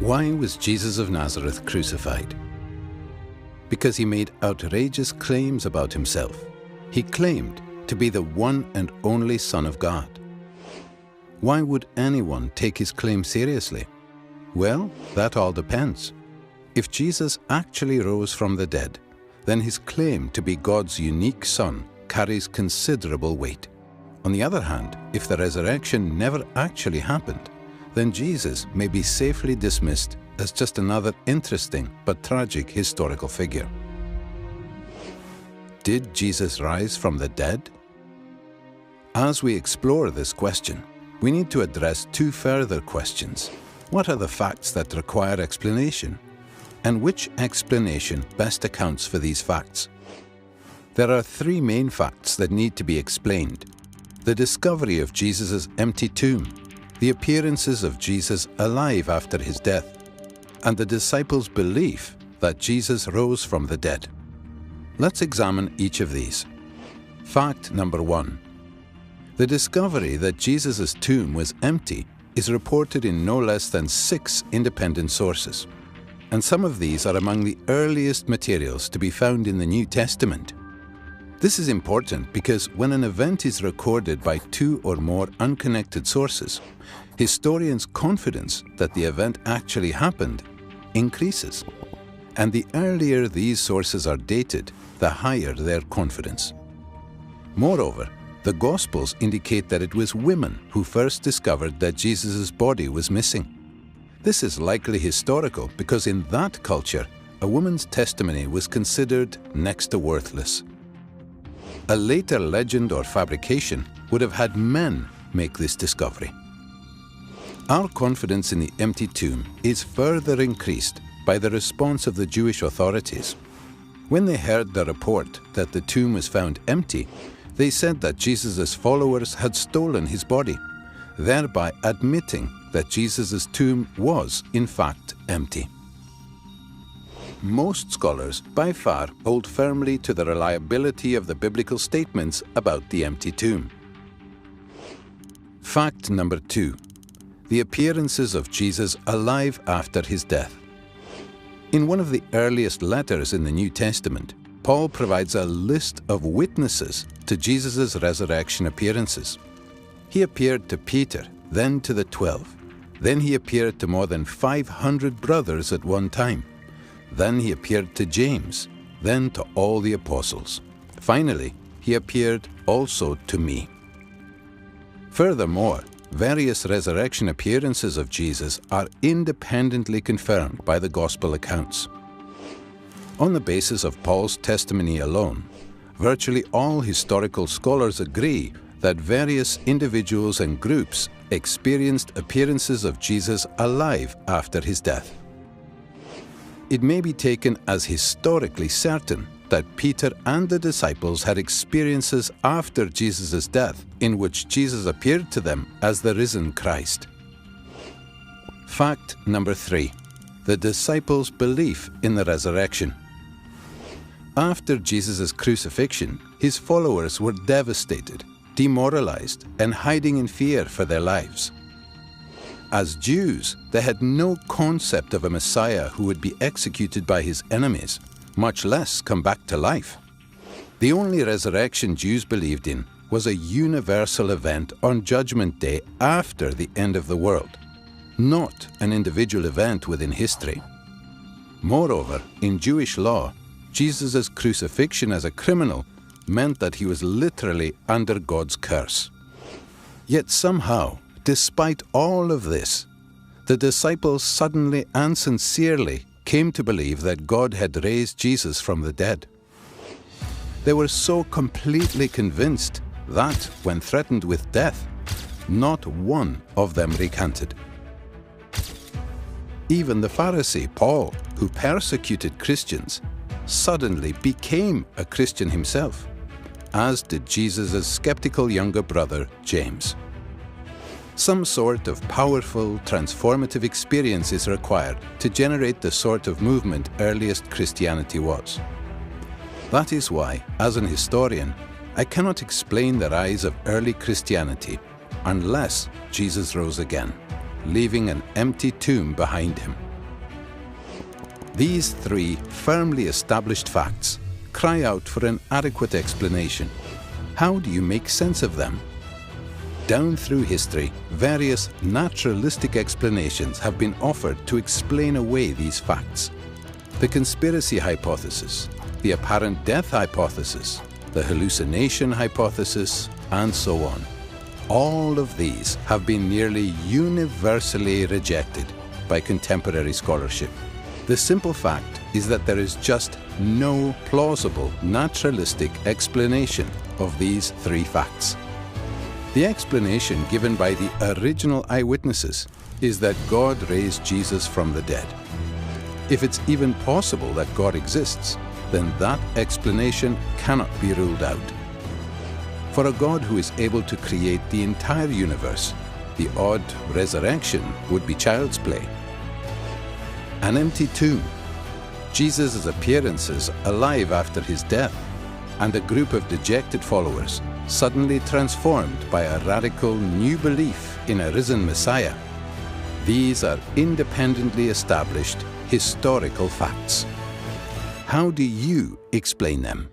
Why was Jesus of Nazareth crucified? Because he made outrageous claims about himself. He claimed to be the one and only Son of God. Why would anyone take his claim seriously? Well, that all depends. If Jesus actually rose from the dead, then his claim to be God's unique Son carries considerable weight. On the other hand, if the resurrection never actually happened, then Jesus may be safely dismissed as just another interesting but tragic historical figure. Did Jesus rise from the dead? As we explore this question, we need to address two further questions. What are the facts that require explanation? And which explanation best accounts for these facts? There are three main facts that need to be explained: the discovery of Jesus' empty tomb, the appearances of Jesus alive after his death, and the disciples' belief that Jesus rose from the dead. Let's examine each of these. Fact number 1. The discovery that Jesus' tomb was empty is reported in no less than 6 independent sources, and some of these are among the earliest materials to be found in the New Testament. This is important because when an event is recorded by 2 or more unconnected sources, historians' confidence that the event actually happened increases. And the earlier these sources are dated, the higher their confidence. Moreover, the Gospels indicate that it was women who first discovered that Jesus' body was missing. This is likely historical because in that culture, a woman's testimony was considered next to worthless. A later legend or fabrication would have had men make this discovery. Our confidence in the empty tomb is further increased by the response of the Jewish authorities. When they heard the report that the tomb was found empty, they said that Jesus' followers had stolen his body, thereby admitting that Jesus' tomb was, in fact, empty. Most scholars, by far, hold firmly to the reliability of the biblical statements about the empty tomb. Fact number 2. The appearances of Jesus alive after his death. In one of the earliest letters in the New Testament, Paul provides a list of witnesses to Jesus' resurrection appearances. He appeared to Peter, then to the 12. Then he appeared to more than 500 brothers at one time. Then he appeared to James, then to all the apostles. Finally, he appeared also to me. Furthermore, various resurrection appearances of Jesus are independently confirmed by the Gospel accounts. On the basis of Paul's testimony alone, virtually all historical scholars agree that various individuals and groups experienced appearances of Jesus alive after his death. It may be taken as historically certain that Peter and the disciples had experiences after Jesus' death in which Jesus appeared to them as the risen Christ. Fact number 3. The disciples' belief in the resurrection. After Jesus' crucifixion, his followers were devastated, demoralized, and hiding in fear for their lives. As Jews, they had no concept of a Messiah who would be executed by his enemies, much less come back to life. The only resurrection Jews believed in was a universal event on Judgment Day after the end of the world, not an individual event within history. Moreover, in Jewish law, Jesus' crucifixion as a criminal meant that he was literally under God's curse. Yet somehow, despite all of this, the disciples suddenly and sincerely came to believe that God had raised Jesus from the dead. They were so completely convinced that, when threatened with death, not one of them recanted. Even the Pharisee Paul, who persecuted Christians, suddenly became a Christian himself, as did Jesus' skeptical younger brother, James. Some sort of powerful, transformative experience is required to generate the sort of movement earliest Christianity was. That is why, as an historian, I cannot explain the rise of early Christianity unless Jesus rose again, leaving an empty tomb behind him. These three firmly established facts cry out for an adequate explanation. How do you make sense of them? Down through history, various naturalistic explanations have been offered to explain away these facts. The conspiracy hypothesis, the apparent death hypothesis, the hallucination hypothesis, and so on. All of these have been nearly universally rejected by contemporary scholarship. The simple fact is that there is just no plausible naturalistic explanation of these three facts. The explanation given by the original eyewitnesses is that God raised Jesus from the dead. If it's even possible that God exists, then that explanation cannot be ruled out. For a God who is able to create the entire universe, the odd resurrection would be child's play. An empty tomb, Jesus' appearances alive after his death, and a group of dejected followers suddenly transformed by a radical new belief in a risen Messiah. These are independently established historical facts. How do you explain them?